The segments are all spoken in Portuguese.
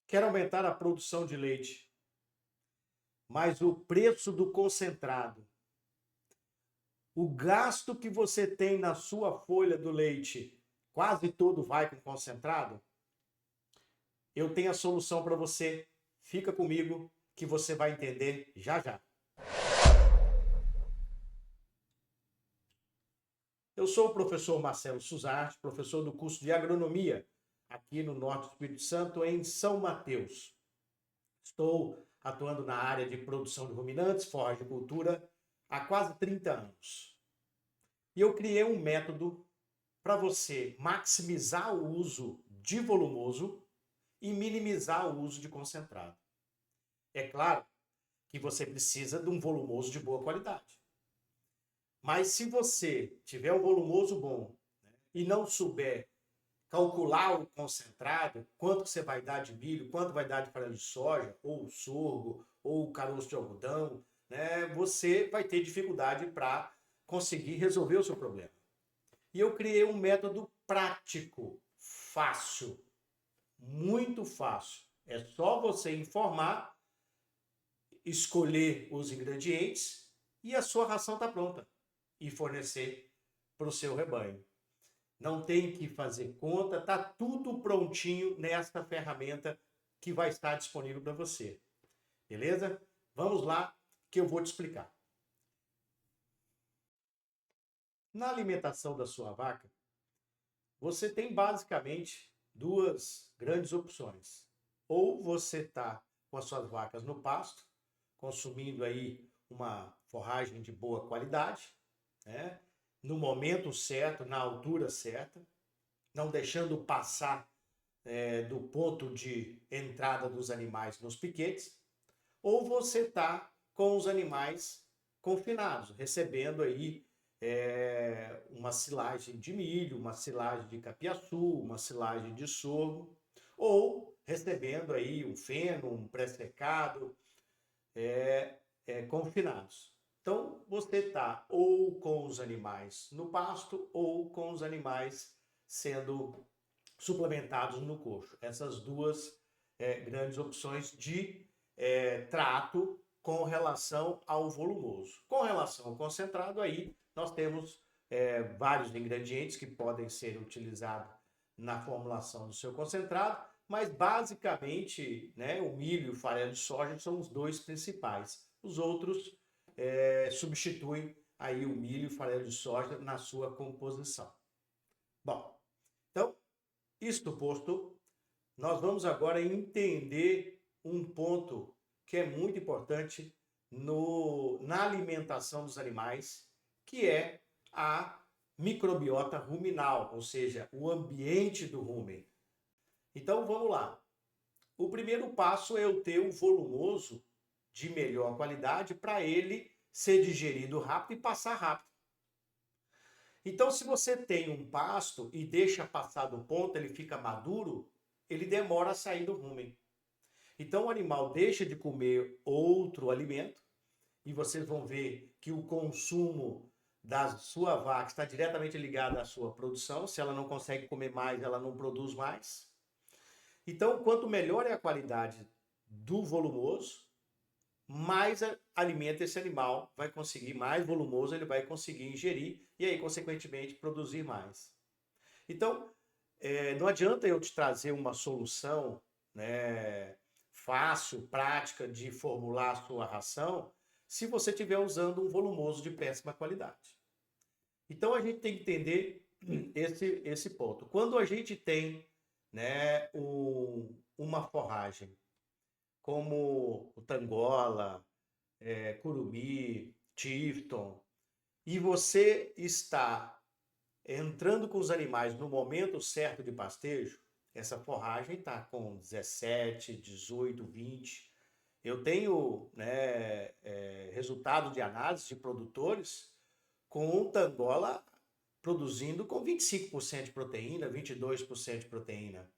Quer aumentar a produção de leite, mas o preço do concentrado, o gasto que você tem na sua folha do leite, quase todo vai com concentrado? Eu tenho a solução para você. Fica comigo que você vai entender já já. Eu sou o professor Marcelo Suzarte, professor do curso de agronomia aqui no Norte do Espírito Santo, em São Mateus. Estou atuando na área de produção de ruminantes, forragicultura, há quase 30 anos. E eu criei um método para você maximizar o uso de volumoso e minimizar o uso de concentrado. É claro que você precisa de um volumoso de boa qualidade. Mas se você tiver um volumoso bom, né, e não souber calcular o concentrado, quanto que você vai dar de milho, quanto vai dar de farelo de soja, ou sorgo, ou caroço de algodão, né, você vai ter dificuldade para conseguir resolver o seu problema. E eu criei um método prático, fácil, muito fácil. É só você informar, escolher os ingredientes e a sua ração está pronta e fornecer para o seu rebanho. Não tem que fazer conta, está tudo prontinho nesta ferramenta que vai estar disponível para você. Beleza? Vamos lá que eu vou te explicar. Na alimentação da sua vaca, você tem basicamente duas grandes opções. Ou você está com as suas vacas no pasto, consumindo aí uma forragem de boa qualidade, né? No momento certo, na altura certa, não deixando passar do ponto de entrada dos animais nos piquetes, ou você está com os animais confinados, recebendo aí uma silagem de milho, uma silagem de capiaçu, uma silagem de sorgo, ou recebendo aí um feno, um pré-secado, confinados. Então, você está ou com os animais no pasto ou com os animais sendo suplementados no coxo. Essas duas grandes opções de trato com relação ao volumoso. Com relação ao concentrado, aí nós temos vários ingredientes que podem ser utilizados na formulação do seu concentrado, mas basicamente, né, o milho e o farelo de soja são os dois principais. Os outros substituem aí o milho e o farelo de soja na sua composição. Bom, então, isto posto, nós vamos agora entender um ponto que é muito importante na alimentação dos animais, que é a microbiota ruminal, ou seja, o ambiente do rumen. Então vamos lá. O primeiro passo é eu ter um volumoso de melhor qualidade para ele ser digerido rápido e passar rápido. Então, se você tem um pasto e deixa passar do ponto, ele fica maduro, ele demora a sair do rumen. Então, o animal deixa de comer outro alimento e vocês vão ver que o consumo da sua vaca está diretamente ligado à sua produção. Se ela não consegue comer mais, ela não produz mais. Então, quanto melhor é a qualidade do volumoso, mais alimento esse animal vai conseguir, mais volumoso ele vai conseguir ingerir e aí, consequentemente, produzir mais. Então, não adianta eu te trazer uma solução, né, fácil, prática de formular a sua ração, se você estiver usando um volumoso de péssima qualidade. Então, a gente tem que entender esse ponto. Quando a gente tem, né, uma forragem como o Tangola, Curumim, Tifton, e você está entrando com os animais no momento certo de pastejo, essa forragem está com 17, 18, 20. Eu tenho, né, resultado de análise de produtores com o Tangola produzindo com 25% de proteína, 22% de proteína.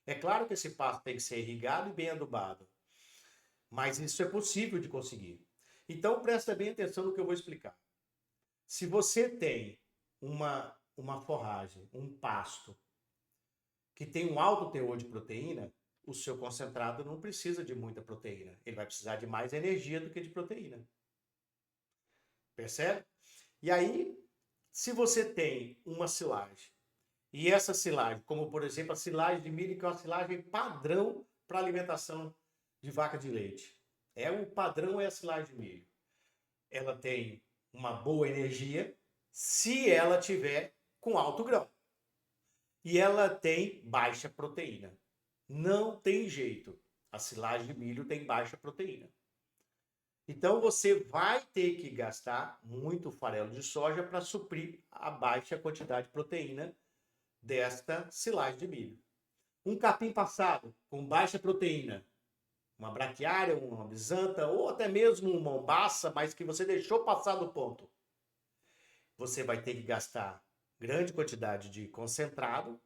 É claro que esse pasto tem que ser irrigado e bem adubado, mas isso é possível de conseguir. Então presta bem atenção no que eu vou explicar. Se você tem uma forragem, um pasto, que tem um alto teor de proteína, o seu concentrado não precisa de muita proteína. Ele vai precisar de mais energia do que de proteína. Percebe? E aí, se você tem uma silagem, e essa silagem, como por exemplo a silagem de milho, que é uma silagem padrão para alimentação de vaca de leite. O padrão é a silagem de milho. Ela tem uma boa energia se ela tiver com alto grão. E ela tem baixa proteína. Não tem jeito. A silagem de milho tem baixa proteína. Então você vai ter que gastar muito farelo de soja para suprir a baixa quantidade de proteína desta silagem de milho. Um capim passado com baixa proteína, uma braquiária, uma bisanta ou até mesmo uma mombaça, mas que você deixou passar do ponto, você vai ter que gastar grande quantidade de concentrado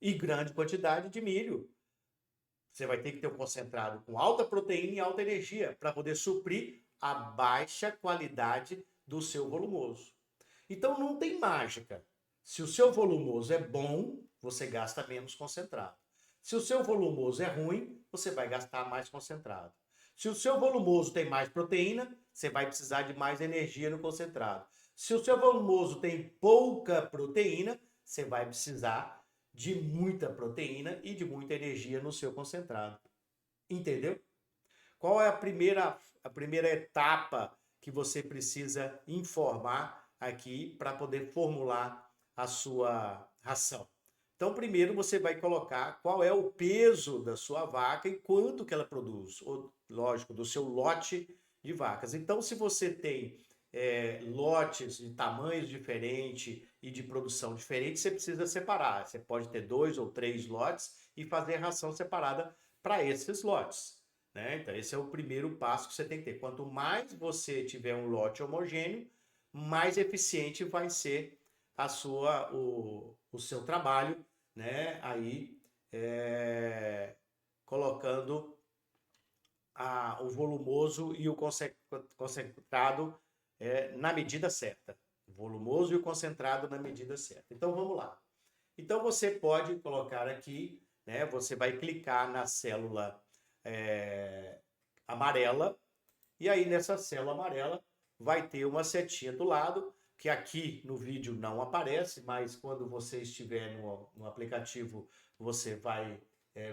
e grande quantidade de milho. Você vai ter que ter um concentrado com alta proteína e alta energia para poder suprir a baixa qualidade do seu volumoso. Então não tem mágica. Se o seu volumoso é bom, você gasta menos concentrado. Se o seu volumoso é ruim, você vai gastar mais concentrado. Se o seu volumoso tem mais proteína, você vai precisar de mais energia no concentrado. Se o seu volumoso tem pouca proteína, você vai precisar de muita proteína e de muita energia no seu concentrado. Entendeu? Qual é a primeira etapa que você precisa informar aqui para poder formular a sua ração? Então, primeiro você vai colocar qual é o peso da sua vaca e quanto que ela produz. Lógico, do seu lote de vacas. Então, se você tem lotes de tamanhos diferentes e de produção diferente, você precisa separar. Você pode ter 2 ou 3 lotes e fazer a ração separada para esses lotes. Né? Então, esse é o primeiro passo que você tem que ter. Quanto mais você tiver um lote homogêneo, mais eficiente vai ser o seu trabalho, né? Aí colocando o volumoso e o concentrado na medida certa. O volumoso e o concentrado na medida certa. Então vamos lá. Então você pode colocar aqui, né? Você vai clicar na célula amarela, e aí nessa célula amarela vai ter uma setinha do lado, que aqui no vídeo não aparece, mas quando você estiver no aplicativo você vai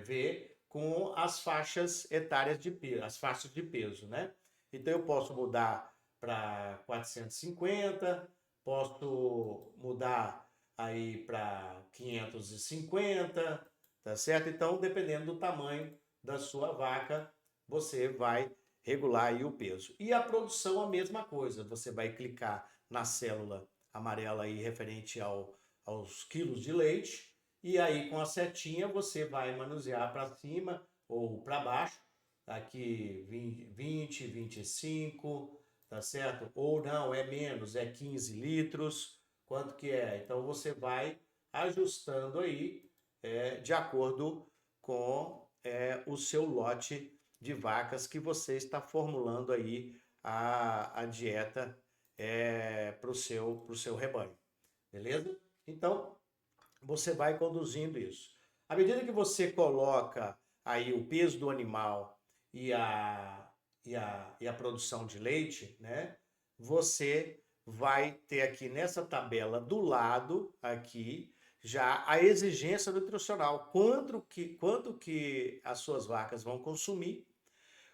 ver com as faixas etárias de peso, as faixas de peso, né? Então eu posso mudar para 450, posso mudar aí para 550, tá certo? Então, dependendo do tamanho da sua vaca, você vai regular aí o peso. E a produção, a mesma coisa. Você vai clicar na célula amarela aí referente aos quilos de leite, e aí com a setinha você vai manusear para cima ou para baixo, aqui 20, 25, tá certo? Ou não, é menos, é 15 litros, quanto que é? Então você vai ajustando aí de acordo com o seu lote de vacas que você está formulando aí a dieta para o seu rebanho, beleza? Então, você vai conduzindo isso. À medida que você coloca aí o peso do animal e a produção de leite, né? Você vai ter aqui nessa tabela do lado aqui já a exigência nutricional, quanto que as suas vacas vão consumir,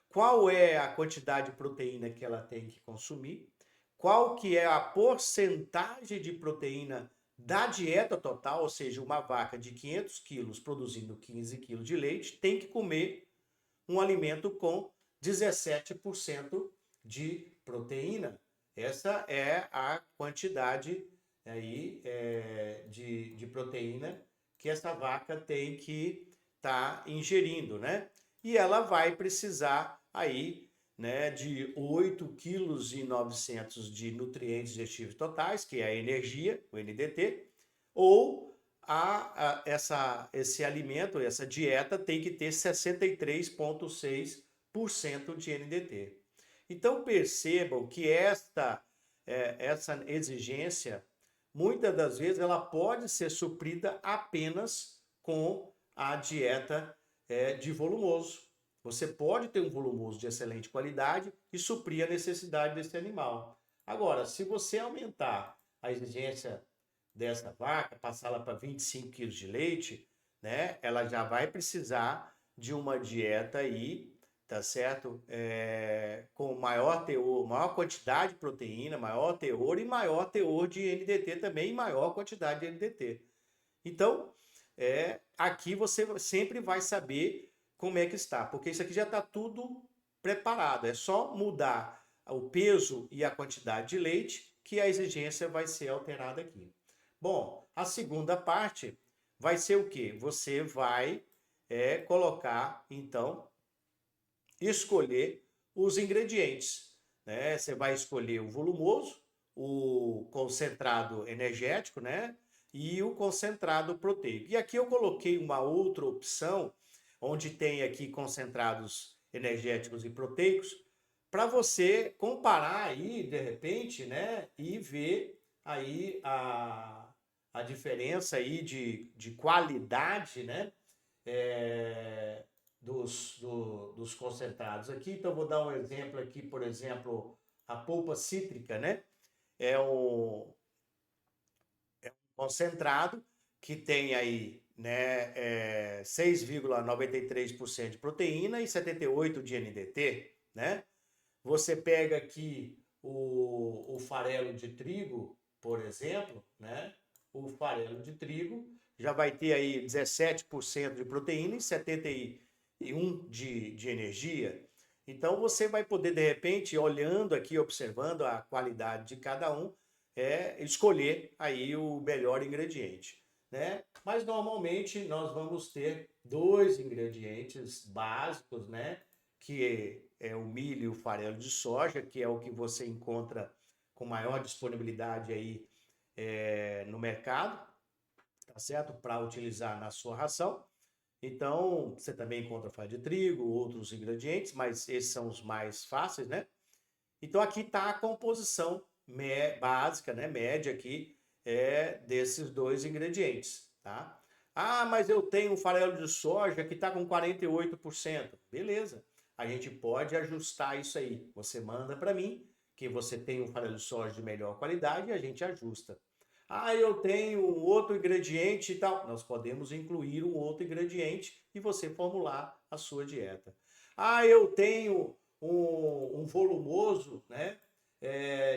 qual é a quantidade de proteína que ela tem que consumir, qual que é a porcentagem de proteína da dieta total, ou seja, uma vaca de 500 quilos produzindo 15 quilos de leite tem que comer um alimento com 17% de proteína. Essa é a quantidade aí de proteína que essa vaca tem que estar ingerindo, né? E ela vai precisar aí, né, de 8,9 kg de nutrientes digestivos totais, que é a energia, o NDT, ou esse alimento, essa dieta tem que ter 63,6% de NDT. Então percebam que essa exigência, muitas das vezes, ela pode ser suprida apenas com a dieta de volumoso. Você pode ter um volumoso de excelente qualidade e suprir a necessidade desse animal. Agora, se você aumentar a exigência dessa vaca, passá-la para 25 quilos de leite, né, ela já vai precisar de uma dieta aí, tá certo? Com maior teor, maior quantidade de proteína, maior teor e maior teor de NDT também, e maior quantidade de NDT. Então, aqui você sempre vai saber como é que está, porque isso aqui já está tudo preparado. É só mudar o peso e a quantidade de leite que a exigência vai ser alterada aqui. Bom, a segunda parte vai ser o quê? Você vai colocar, então, escolher os ingredientes, né? Você vai escolher o volumoso, o concentrado energético, né? E o concentrado proteico. E aqui eu coloquei uma outra opção, onde tem aqui concentrados energéticos e proteicos, para você comparar aí, de repente, né? E ver aí a diferença aí de qualidade, né? É, dos concentrados aqui. Então, vou dar um exemplo aqui, por exemplo, a polpa cítrica, né? É um concentrado que tem aí, né, 6,93% de proteína e 78% de NDT, né? Você pega aqui o farelo de trigo, por exemplo, né? O farelo de trigo já vai ter aí 17% de proteína e 71% de energia. Então você vai poder, de repente, olhando aqui, observando a qualidade de cada um, escolher aí o melhor ingrediente, né? Mas normalmente nós vamos ter dois ingredientes básicos, né? Que é o milho e o farelo de soja, que é o que você encontra com maior disponibilidade aí no mercado, tá certo? Para utilizar na sua ração. Então, você também encontra farinha de trigo, outros ingredientes, mas esses são os mais fáceis, né? Então, aqui está a composição básica, né? Média aqui, desses dois ingredientes, tá? Ah, mas eu tenho um farelo de soja que está com 48%. Beleza. A gente pode ajustar isso aí. Você manda para mim que você tem um farelo de soja de melhor qualidade e a gente ajusta. Ah, eu tenho um outro ingrediente e tal. Nós podemos incluir um outro ingrediente e você formular a sua dieta. Ah, eu tenho um volumoso, né?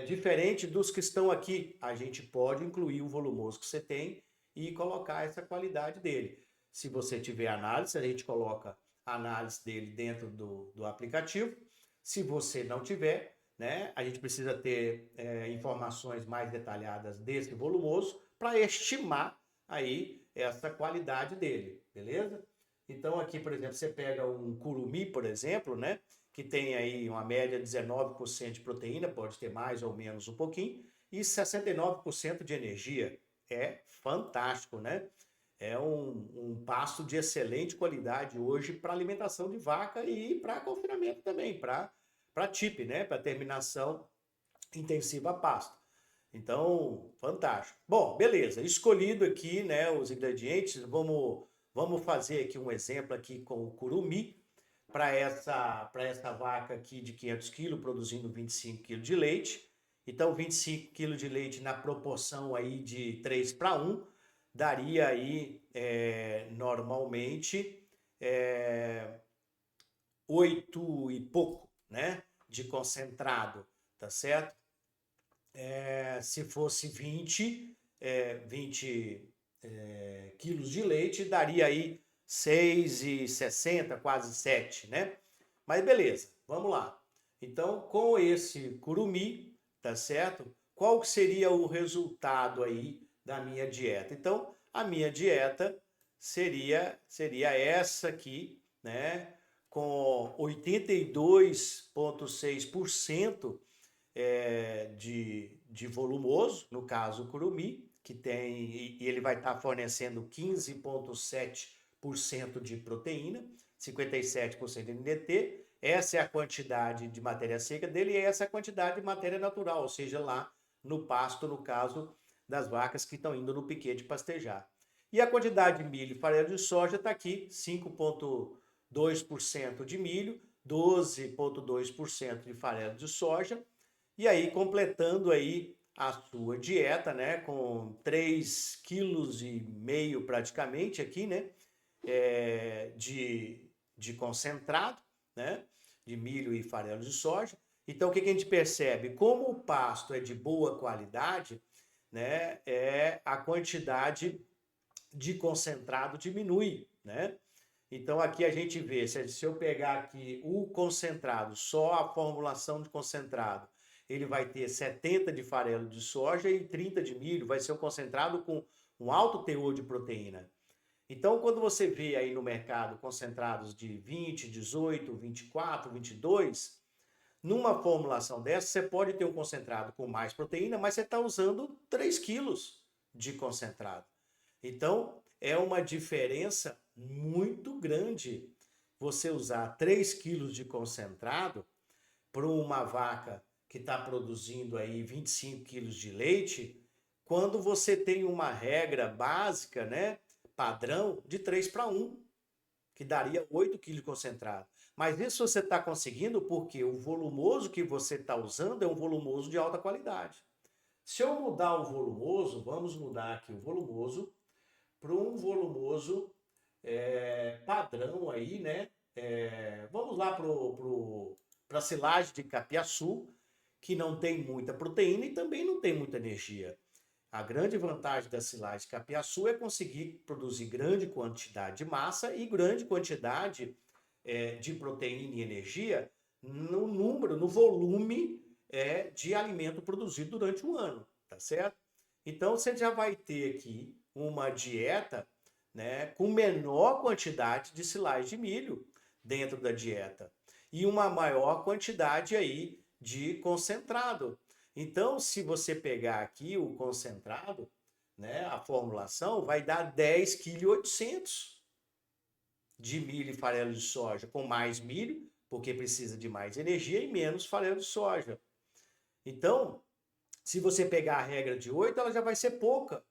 Diferente dos que estão aqui. A gente pode incluir o volumoso que você tem e colocar essa qualidade dele. Se você tiver análise, a gente coloca a análise dele dentro do aplicativo. Se você não tiver, né, a gente precisa ter informações mais detalhadas desse volumoso para estimar aí essa qualidade dele, beleza? Então aqui, por exemplo, você pega um curumi, por exemplo, né, que tem aí uma média de 19% de proteína, pode ter mais ou menos um pouquinho, e 69% de energia. É fantástico, né? É um pasto de excelente qualidade hoje para alimentação de vaca e para confinamento também, para TIP, né? Para terminação intensiva a pasto. Então, fantástico. Bom, beleza. Escolhido aqui, né, os ingredientes, vamos fazer aqui um exemplo aqui com o curumi para essa vaca aqui de 500 quilos, produzindo 25 quilos de leite. Então, 25 quilos de leite na proporção aí de 3:1, daria aí, normalmente, 8 e pouco, né, de concentrado, tá certo? Se fosse 20 quilos de leite, daria aí 6,60, quase 7, né? Mas beleza, vamos lá. Então, com esse curumi, tá certo? Qual que seria o resultado aí da minha dieta? Então, a minha dieta seria essa aqui, né? Com 82,6% de volumoso, no caso o curumi, que tem, e ele vai estar fornecendo 15,7% de proteína, 57% de NDT. Essa é a quantidade de matéria seca dele e essa é a quantidade de matéria natural, ou seja, lá no pasto, no caso das vacas que estão indo no piquete pastejar. E a quantidade de milho e farelo de soja está aqui, 5,2% de milho, 12,2% de farelo de soja. E aí, completando aí a sua dieta, né, com 3,5 kg praticamente aqui, né, de concentrado, né, de milho e farelo de soja. Então, o que a gente percebe? Como o pasto é de boa qualidade, né, a quantidade de concentrado diminui, né? Então, aqui a gente vê, se eu pegar aqui o concentrado, só a formulação de concentrado, ele vai ter 70 de farelo de soja e 30 de milho, vai ser um concentrado com um alto teor de proteína. Então, quando você vê aí no mercado concentrados de 20, 18, 24, 22, numa formulação dessa, você pode ter um concentrado com mais proteína, mas você está usando 3 quilos de concentrado. Então, é uma diferença muito grande você usar 3 quilos de concentrado para uma vaca que está produzindo aí 25 quilos de leite, quando você tem uma regra básica, né, padrão, de 3:1, que daria 8 quilos de concentrado. Mas isso você está conseguindo porque o volumoso que você está usando é um volumoso de alta qualidade. Se eu mudar o volumoso, vamos mudar aqui o volumoso para um volumoso padrão aí, né? Vamos lá para a silagem de capiaçu, que não tem muita proteína e também não tem muita energia. A grande vantagem da silagem de capiaçu é conseguir produzir grande quantidade de massa e grande quantidade de proteína e energia no número, no volume de alimento produzido durante o ano, tá certo? Então você já vai ter aqui uma dieta, né, com menor quantidade de silagem de milho dentro da dieta e uma maior quantidade aí de concentrado. Então, se você pegar aqui o concentrado, né, a formulação vai dar 10,8 kg de milho e farelo de soja, com mais milho, porque precisa de mais energia, e menos farelo de soja. Então, se você pegar a regra de 8, ela já vai ser pouca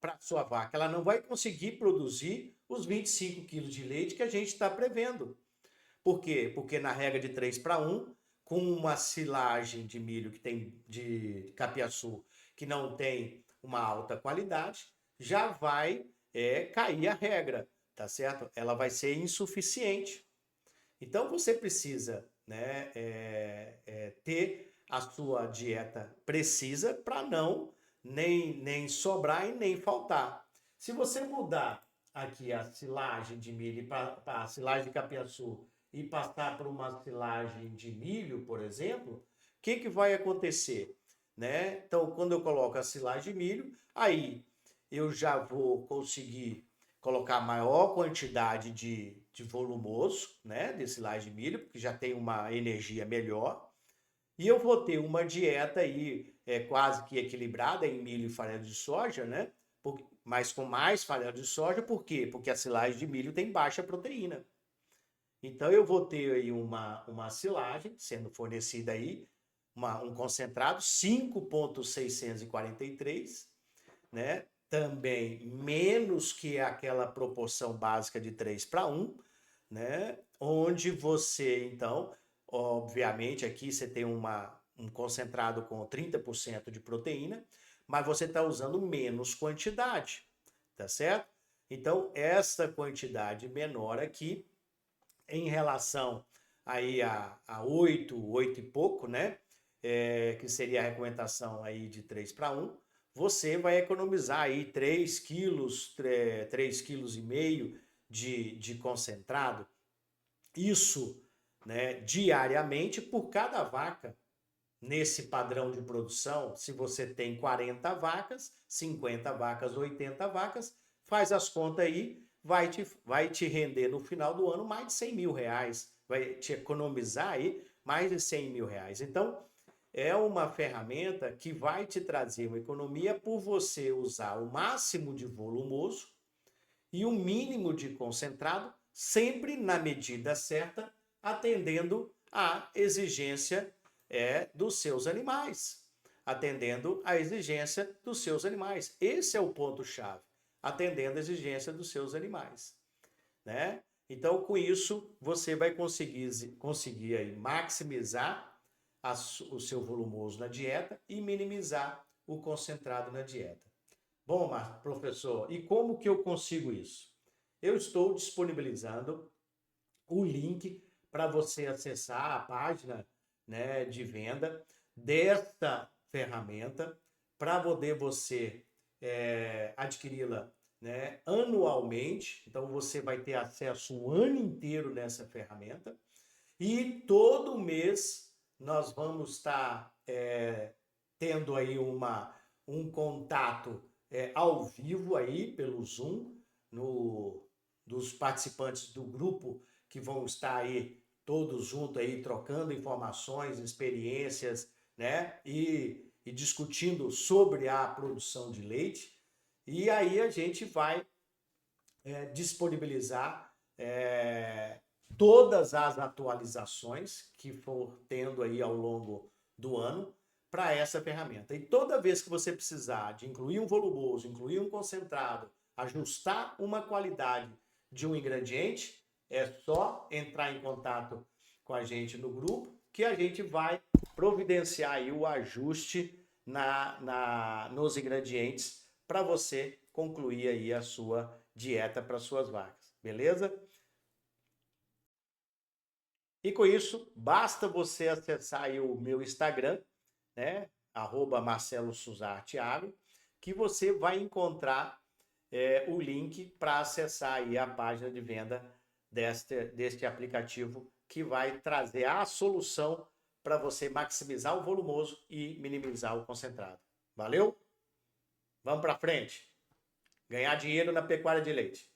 para a sua vaca. Ela não vai conseguir produzir os 25 quilos de leite que a gente está prevendo. Por quê? Porque na regra de 3:1, com uma silagem de milho que tem de capiaçu que não tem uma alta qualidade, já vai cair a regra, tá certo? Ela vai ser insuficiente. Então você precisa, né, ter a sua dieta precisa para não nem sobrar e nem faltar. Se você mudar aqui a silagem de milho para a silagem de capiaçu e passar para uma silagem de milho, por exemplo, o que vai acontecer? Né? Então, quando eu coloco a silagem de milho, aí eu já vou conseguir colocar maior quantidade de volumoso, né, de silagem de milho, porque já tem uma energia melhor, e eu vou ter uma dieta aí quase que equilibrada em milho e farelo de soja, né, mas com mais farelo de soja, por quê? Porque a silagem de milho tem baixa proteína. Então eu vou ter aí uma silagem sendo fornecida aí, um concentrado 5,643, né? Também menos que aquela proporção básica de 3:1, né? Onde você, então, obviamente aqui você tem um concentrado com 30% de proteína, mas você está usando menos quantidade, tá certo? Então, essa quantidade menor aqui em relação aí a 8 e pouco, né? Que seria a recomendação aí de 3:1, você vai economizar aí 3 quilos, 3,5 kg de concentrado. Isso, né, diariamente por cada vaca. Nesse padrão de produção, se você tem 40 vacas, 50 vacas, 80 vacas, faz as contas aí, vai te render no final do ano mais de 100 mil reais, vai te economizar aí mais de 100 mil reais. Então, é uma ferramenta que vai te trazer uma economia por você usar o máximo de volumoso e o mínimo de concentrado, sempre na medida certa, atendendo à exigência dos seus animais. Atendendo à exigência dos seus animais. Esse é o ponto-chave. atendendo a exigência dos seus animais, né? Então, com isso, você vai conseguir aí maximizar o seu volumoso na dieta e minimizar o concentrado na dieta. Bom, professor, e como que eu consigo isso? Eu estou disponibilizando o link para você acessar a página, né, de venda desta ferramenta para poder você adquiri-la, né, anualmente. Então você vai ter acesso o ano inteiro nessa ferramenta e todo mês nós vamos estar tendo aí um contato ao vivo aí pelo Zoom dos participantes do grupo que vão estar aí todos juntos aí trocando informações, experiências, né? E discutindo sobre a produção de leite. E aí a gente vai disponibilizar todas as atualizações que for tendo aí ao longo do ano para essa ferramenta. E toda vez que você precisar de incluir um volumoso, incluir um concentrado, ajustar uma qualidade de um ingrediente, é só entrar em contato com a gente no grupo que a gente vai providenciar aí o ajuste nos ingredientes para você concluir aí a sua dieta para suas vacas, beleza? E com isso, basta você acessar aí o meu Instagram, né? @MarceloSuzarteAgro, que você vai encontrar o link para acessar aí a página de venda deste aplicativo que vai trazer a solução para você maximizar o volumoso e minimizar o concentrado. Valeu? Vamos para frente. Ganhar dinheiro na pecuária de leite.